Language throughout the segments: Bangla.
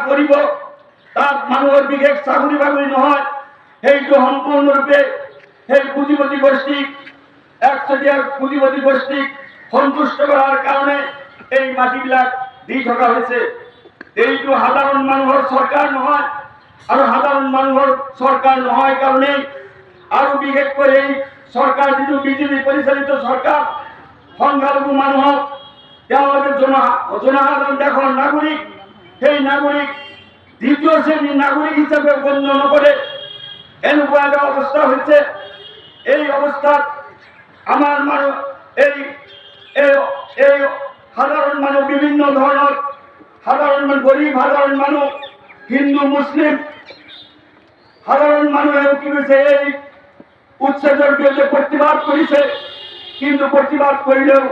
করিব তার মানুহৰ বিশেষ চাকরি বাকরি নহয়, সেইটো সম্পূর্ণরূপে সেই পুঁজিপতি গোষ্ঠীক একচেটিয়া পুঁজিপতি গোষ্ঠীক সন্তুষ্ট করার কারণে এই মাটিবিলাক দি থকা হয়েছে। এইটো সাধারণ মানুহৰ সরকার নহয়, আর সাধারণ মানুহৰ সরকার নহয় কারণে আৰু বিশেষ করে এই সরকার যিটো বিজেপি পরিচালিত সরকার সংখ্যালঘু মানুহক তেওঁলোকে জনসাধারণ দেশৰ নাগরিক, সেই নাগরিক দ্বিতীয় শ্রেণীর নাগরিক হিসাবে গণ্য নকরে এনেকুৱা এটা অবস্থা হয়েছে। এই অবস্থাত আমার মানুষ এই সাধারণ মানুষ বিভিন্ন ধরনের সাধারণ গরিব সাধারণ মানুষ হিন্দু মুসলিম সাধারণ মানুষেও কি হয়েছে এই উচ্ছেদের বিরুদ্ধে প্রতিবাদ করেছে, কিন্তু প্রতিবাদ করিলেও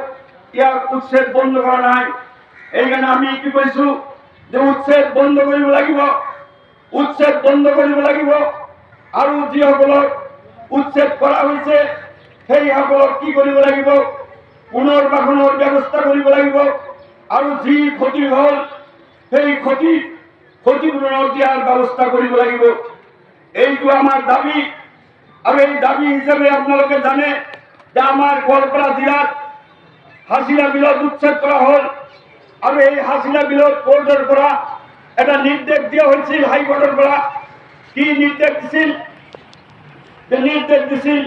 ইয়ার উচ্ছেদ বন্ধ করা নাই। এইখানে আমি কি কৈছো যে উচ্ছেদ বন্ধ কৰিব লাগিব, উচ্ছেদ বন্ধ কৰিব লাগিব। আৰু যিসকলক উচ্ছেদ কৰা হৈছে সেইসকলক কি কৰিব লাগিব, পুনৰ্বাসনৰ ব্যৱস্থা কৰিব লাগিব। আৰু যি ক্ষতি হ'ল সেই ক্ষতিপূৰণ দিয়াৰ ব্যৱস্থা কৰিব লাগিব। এইটো আমাৰ দাবী। আৰু এই দাবী হিচাপে আপোনালোকে জানে যে আমাৰ গোৱালপাৰা জিলাত হাজিৰা বিলত উচ্ছেদ কৰা হ'ল। আৰু এই হাজিৰা বিলত কোৰ্টৰ পৰা এটা নিৰ্দেশ দিয়া হৈছিল, হাইকোৰ্টৰ পৰা। কি নিৰ্দেশ দিছিল? নির্দেশ দিছিল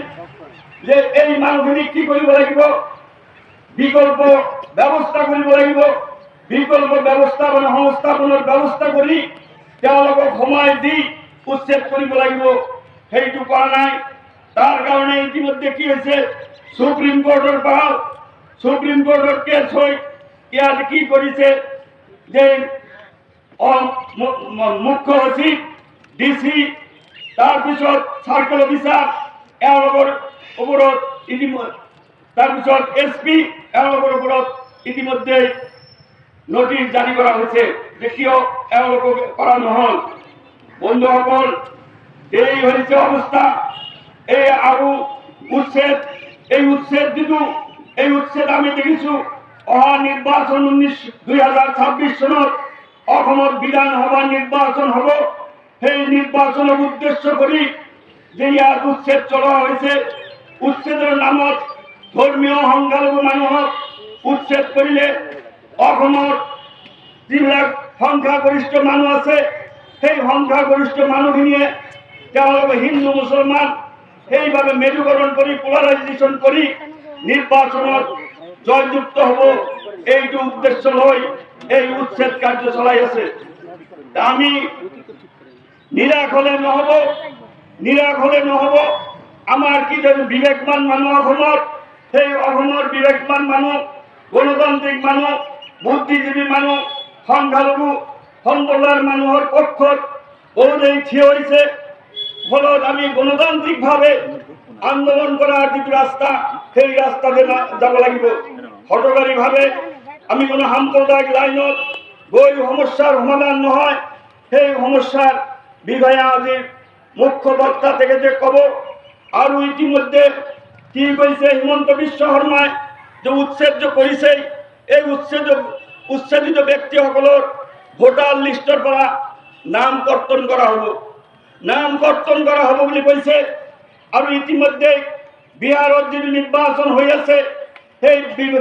যে এই মানুহখিনিক কি কৰিব লাগিব, বিকল্প ব্যৱস্থা কৰিব লাগিব। বিকল্প ব্যৱস্থা মানে সংস্থাপনৰ ব্যৱস্থা কৰি তেওঁলোকক সময় দি উচ্ছেদ কৰিব লাগিব। সেইটো কৰা নাই। তাৰ কাৰণে ইতিমধ্যে কি হৈছে, সুপ্ৰিম কোৰ্টৰ পৰা সুপ্ৰিম কোর্টের কেস হয়ে ইয়াত কি করেছে যে মুখ্য সচিব ডিসি তাৰপিছত সার্কেল অফিসার এওঁলোকৰ ওপৰত তাৰপিছত এসপি এওঁলোকৰ ওপৰত ইতিমধ্যে নোটিশ জারি করা হয়েছে যে কিয় এওঁলোকক করা নহল। বন্ধুসকল, এই হয়েছে অবস্থা। এই আৰু উচ্ছেদ, এই উচ্ছেদ যিটো এই উচ্ছেদ আমি দেখিছো অহা নির্বাচন 2026 চনত অসমৰ বিধানসভা নির্বাচন হব। সেই নির্বাচনক উদ্দেশ্য কৰি যে ইয়াত উচ্ছেদ চলোৱা হৈছে, উচ্ছেদৰ নামত ধৰ্মীয় সংখ্যালঘু মানুহক উচ্ছেদ কৰিলে অসমৰ যিবিলাক সংখ্যাগৰিষ্ঠ মানুহ আছে সেই সংখ্যাগৰিষ্ঠ মানুহখিনিয়ে তেওঁলোকে হিন্দু মুছলমান সেইভাবে মেৰুকৰণ কৰি পোলাৰাইজেশ্যন কৰি নির্বাচনত জয়যুক্ত হব, এইটো উদ্দেশ্য লৈ এই উচ্ছেদ কার্য চলাই আছে। আমি নিরাশ হলে নহব, নিরাশ হলে নহব। আমার কি বিবেকবান মানুহ অসমৰ, সেই অসমৰ বিবেকবান মানুহ, গণতান্ত্রিক মানুহ, বুদ্ধিজীৱী মানুহ, সংখ্যালঘু সম্প্ৰদায়ৰ মানুহৰ পক্ষত বহুতেই থিয় হৈছে। ফলত আমি গণতান্ত্রিকভাবে আন্দোলন করার যে রাস্তা সেই রাস্তাতে যাব লাগিব। হঠকারীভাবে আমি কোনো সাম্প্রদায়িক লাইনত গৈ সমস্যার সমাধান নহয়, সেই সমস্যার বিষয়ে আজি মুখ্য বক্তা থেকে যে কব। আৰু ইতিমধ্যে কি কৈছে হিমন্ত বিশ্ব শর্মাই যে উচ্ছেদ যে কৰিছে, এই উচ্ছেদিত ব্যক্তিসকলৰ ভোটাৰ লিষ্টৰ পৰা নাম কৰ্তন কৰা হ'ব, নাম কর্তন করা হব বলে কৈছে। আর ইতিমধ্যে বিহারত যে নির্বাচন হয়ে আছে সেই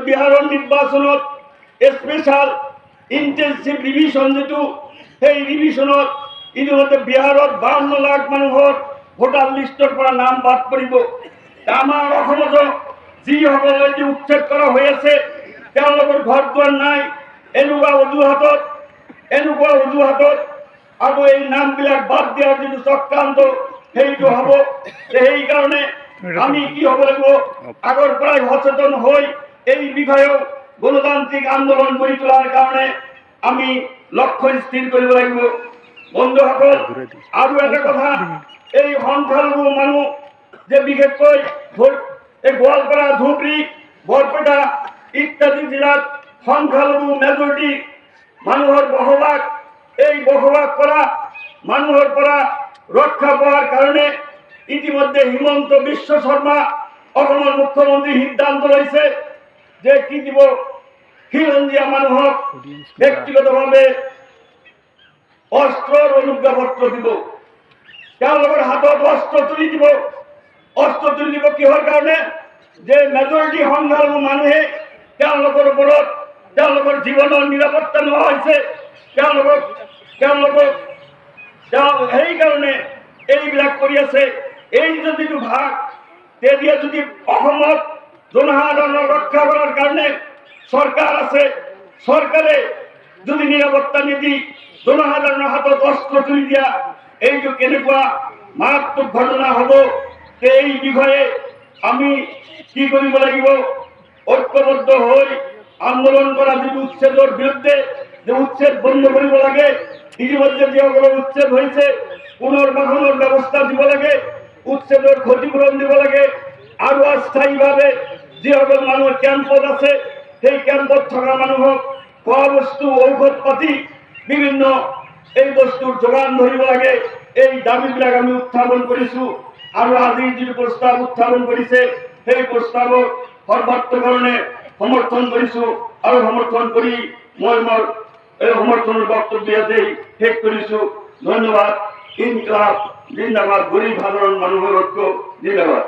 বিহারের নির্বাচনত স্পেশাল ইন্টেনসিভ রিভিশন যেটো সেই রিভিশনত ইতিমধ্যে বিহারত 52 লাখ মানুহৰ ভোটার লিষ্টৰ পৰা নাম বাদ পৰিব। আমাৰ অসমত যিসকলে যে উচ্ছেদ কৰা হৈ আছে তেওঁলোকৰ ঘৰ দুৱাৰ নাই, এনেকুৱা অজুহাতত আৰু এই নামবিলাক বাদ দিয়াৰ যিটো চক্ৰান্ত সেইটো হ'ব। সেই কাৰণে আমি কি হ'ব লাগিব, আগৰ পৰাই সচেতন হৈ এই বিষয়েও গণতান্ত্রিক আন্দোলন গঢ়ি তোলাৰ কাৰণে আমি লক্ষ্য স্থিৰ কৰিব লাগিব। বন্ধুসকল, আৰু এটা কথা, এই সংখ্যালঘু মানুহ যে বিশেষকৈ এই গোৱালপাৰা, ধুবুৰী, বৰপেটা ইত্যাদি জিলাত সংখ্যালঘু মেজৰিটি মানুহৰ বসবাস, এই বসবাস কৰা মানুহৰ পৰা ৰক্ষা পোৱাৰ কাৰণে ইতিমধ্যে হিমন্ত বিশ্ব শর্মা অসমৰ মুখ্যমন্ত্রী সিদ্ধান্ত লৈছে যে কি দিব, খিলঞ্জীয়া মানুহক ব্যক্তিগতভাৱে অস্ত্ৰৰ অনুজ্ঞাপত্ৰ দিব, তেওঁলোকৰ হাতত অস্ত্ৰ তুলি দিব। অস্ত্ৰ তুলি দিব কিহৰ কাৰণে? যে মেজৰিটি সংখ্যালঘু মানুহে তেওঁলোকৰ ওপৰত তেওঁলোকৰ জীৱনৰ নিৰাপত্তা নোহোৱা হৈছে, তেওঁলোকক সেইকাৰণে এইবিলাক কৰি আছে। এই যদিটো ভাগ তেতিয়া যদি অসমত জনসাধাৰণক ৰক্ষা কৰাৰ কাৰণে চৰকাৰ আছে, চৰকাৰে যদি নিৰাপত্তা নিদি জনসাধাৰণৰ হাতত অস্ত্ৰ তুলি দিয়া, এইটো কেনেকুৱা মাৰাত্মক ঘটনা হ'ব। এই বিষয়ে আমি কি কৰিব লাগিব? ঐক্যবদ্ধ হৈ আন্দোলন কৰা, যিটো উচ্ছেদৰ বিৰুদ্ধে যে উচ্ছেদ বন্ধ কৰিব লাগে, ইতিমধ্যে যিসকলৰ উচ্ছেদ হৈছে পুনৰ্বাসনৰ ব্যৱস্থা দিব লাগে, উচ্ছেদৰ ক্ষতিপূৰণ দিব লাগে, আৰু অস্থায়ীভাৱে যিসকল মানুহ কেম্পত আছে সেই কেম্পত থকা মানুহক খোৱা বস্তু, ঔষধ পাতি, বিভিন্ন এই বস্তুৰ যোগান ধৰিব লাগে। এই দাবীবিলাক আমি উত্থাপন কৰিছো, আৰু আজি যিটো প্ৰস্তাৱ উত্থাপন কৰিছে সেই প্ৰস্তাৱক সৰ্বাত্মকৰণে সমৰ্থন কৰিছো, আৰু সমৰ্থন কৰি মই মোৰ এই সমৰ্থনৰ বক্তব্য ইয়াতেই শেষ কৰিছো। ধন্যবাদ। ইনকলাব জিন্দাবাদ। গরিব সাধারণ মানুষের ঐক্য জিন্দাবাদ।